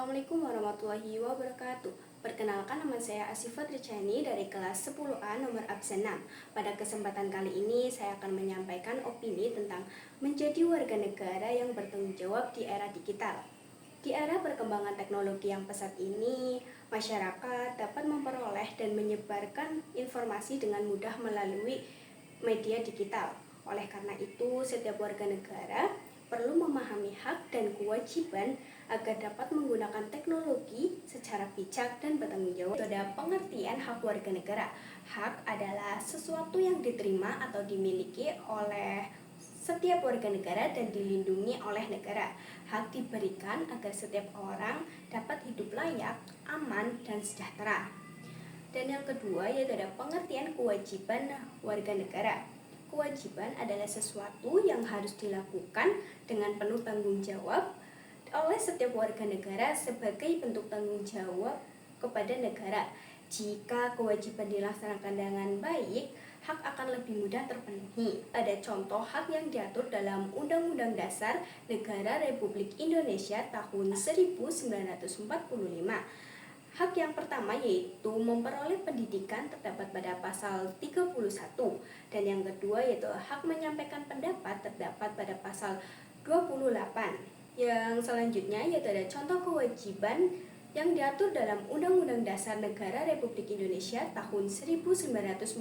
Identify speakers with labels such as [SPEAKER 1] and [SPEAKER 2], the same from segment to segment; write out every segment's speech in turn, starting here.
[SPEAKER 1] Assalamualaikum warahmatullahi wabarakatuh. Perkenalkan, nama saya Asifa Tricani dari kelas 10A nomor absen 6. Pada kesempatan kali ini saya akan menyampaikan opini tentang menjadi warga negara yang bertanggung jawab di era digital. Di era perkembangan teknologi yang pesat ini, masyarakat dapat memperoleh dan menyebarkan informasi dengan mudah melalui media digital. Oleh karena itu, setiap warga negara perlu memahami hak dan kewajiban agar dapat menggunakan teknologi secara bijak dan bertanggung jawab. Itu ada pengertian hak warga negara. Hak adalah sesuatu yang diterima atau dimiliki oleh setiap warga negara dan dilindungi oleh negara. Hak diberikan agar setiap orang dapat hidup layak, aman, dan sejahtera. Dan yang kedua yaitu ada pengertian kewajiban warga negara. Kewajiban adalah sesuatu yang harus dilakukan dengan penuh tanggung jawab oleh setiap warga negara sebagai bentuk tanggung jawab kepada negara. Jika kewajiban dilaksanakan dengan baik, hak akan lebih mudah terpenuhi. Ada contoh hak yang diatur dalam Undang-Undang Dasar Negara Republik Indonesia tahun 1945. Hak yang pertama yaitu memperoleh pendidikan terdapat pada pasal 31, dan yang kedua yaitu hak menyampaikan pendapat terdapat pada pasal 28. Yang selanjutnya yaitu ada contoh kewajiban yang diatur dalam Undang-Undang Dasar Negara Republik Indonesia tahun 1945.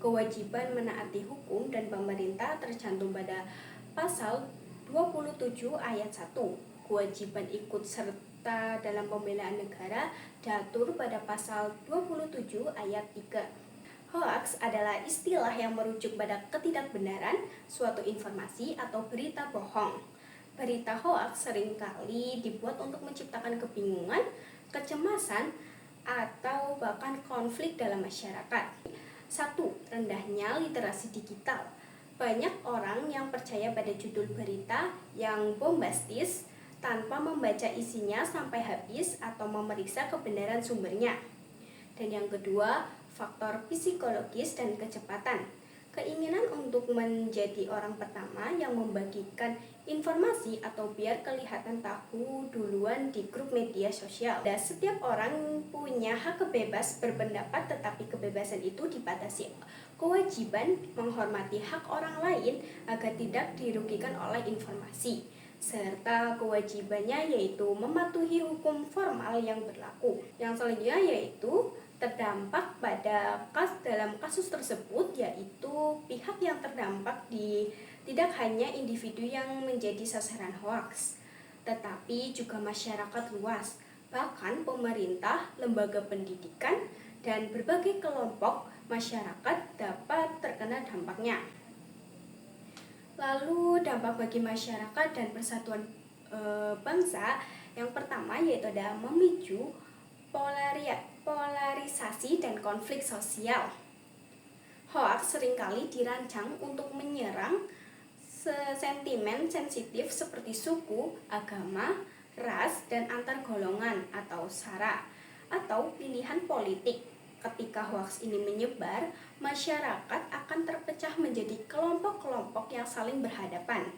[SPEAKER 1] Kewajiban menaati hukum dan pemerintah tercantum pada pasal 27 ayat 1. Kewajiban ikut serta dalam pembelaan negara diatur pada pasal 27 ayat 3. Hoax adalah istilah yang merujuk pada ketidakbenaran suatu informasi atau berita bohong. Berita hoax seringkali dibuat untuk menciptakan kebingungan, kecemasan, atau bahkan konflik dalam masyarakat. 1. Rendahnya literasi digital. Banyak orang yang percaya pada judul berita yang bombastis tanpa membaca isinya sampai habis atau memeriksa kebenaran sumbernya. Dan yang kedua, faktor psikologis dan kecepatan. Keinginan untuk menjadi orang pertama yang membagikan informasi atau biar kelihatan tahu duluan di grup media sosial. Dan setiap orang punya hak bebas berpendapat, tetapi kebebasan itu dibatasi. Kewajiban menghormati hak orang lain agar tidak dirugikan oleh informasi, serta kewajibannya yaitu mematuhi hukum formal yang berlaku. Yang selanjutnya yaitu terdampak dalam kasus tersebut, yaitu pihak yang terdampak tidak hanya individu yang menjadi sasaran hoaks, tetapi juga masyarakat luas, bahkan pemerintah, lembaga pendidikan, dan berbagai kelompok masyarakat dapat terkena dampaknya. Lalu dampak bagi masyarakat dan persatuan bangsa, yang pertama yaitu ada memicu polarisasi dan konflik sosial. Hoaks seringkali dirancang untuk menyerang sentimen sensitif seperti suku, agama, ras, dan antar golongan atau sara, atau pilihan politik. Ketika hoaks ini menyebar, masyarakat akan terpecah menjadi kelompok-kelompok yang saling berhadapan.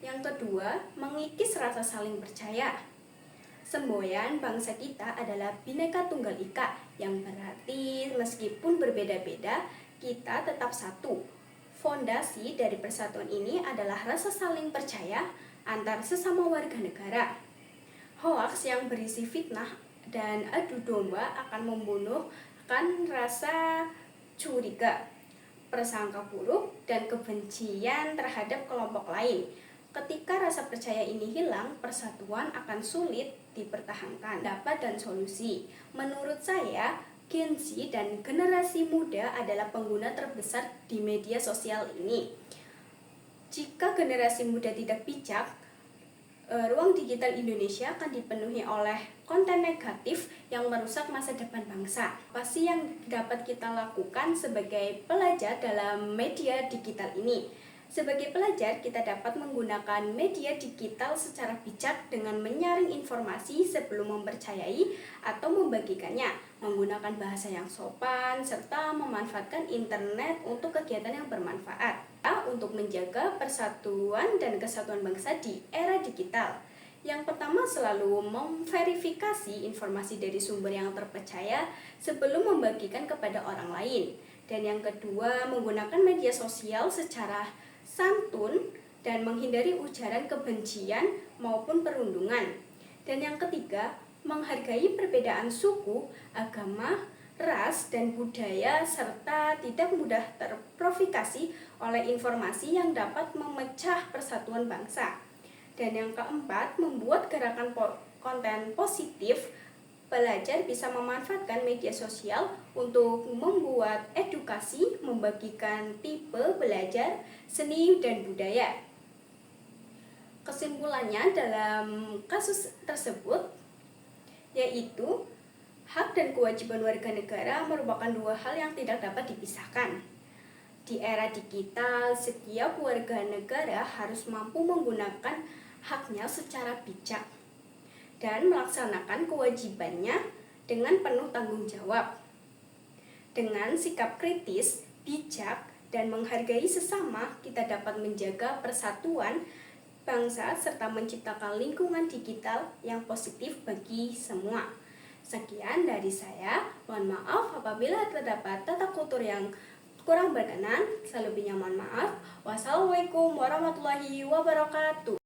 [SPEAKER 1] Yang kedua, mengikis rasa saling percaya. Semboyan bangsa kita adalah Bhinneka Tunggal Ika, yang berarti meskipun berbeda-beda, kita tetap satu. Fondasi dari persatuan ini adalah rasa saling percaya antar sesama warga negara. Hoaks yang berisi fitnah dan adu domba akan membunuhkan rasa curiga, prasangka buruk, dan kebencian terhadap kelompok lain. Ketika rasa percaya ini hilang, persatuan akan sulit dipertahankan. Pendapat dan solusi. Menurut saya, Gen Z dan generasi muda adalah pengguna terbesar di media sosial ini. Jika generasi muda tidak bijak, ruang digital Indonesia akan dipenuhi oleh konten negatif yang merusak masa depan bangsa. Apa sih yang dapat kita lakukan sebagai pelajar dalam media digital ini? Sebagai pelajar, kita dapat menggunakan media digital secara bijak dengan menyaring informasi sebelum mempercayai atau membagikannya, menggunakan bahasa yang sopan, serta memanfaatkan internet untuk kegiatan yang bermanfaat untuk menjaga persatuan dan kesatuan bangsa di era digital. Yang pertama, selalu memverifikasi informasi dari sumber yang terpercaya sebelum membagikan kepada orang lain. Dan yang kedua, menggunakan media sosial secara santun dan menghindari ujaran kebencian maupun perundungan. Dan yang ketiga, menghargai perbedaan suku, agama, ras, dan budaya, serta tidak mudah terprovokasi oleh informasi yang dapat memecah persatuan bangsa. Dan yang keempat, membuat gerakan konten positif. Pelajar bisa memanfaatkan media sosial untuk membuat edukasi, membagikan tipe belajar, seni, dan budaya. Kesimpulannya dalam kasus tersebut yaitu hak dan kewajiban warga negara merupakan dua hal yang tidak dapat dipisahkan. Di era digital, setiap warga negara harus mampu menggunakan haknya secara bijak dan melaksanakan kewajibannya dengan penuh tanggung jawab. Dengan sikap kritis, bijak, dan menghargai sesama, kita dapat menjaga persatuan bangsa serta menciptakan lingkungan digital yang positif bagi semua. Sekian dari saya, mohon maaf apabila terdapat tata tutur yang kurang berkenan, selebihnya mohon maaf. Wassalamualaikum warahmatullahi wabarakatuh.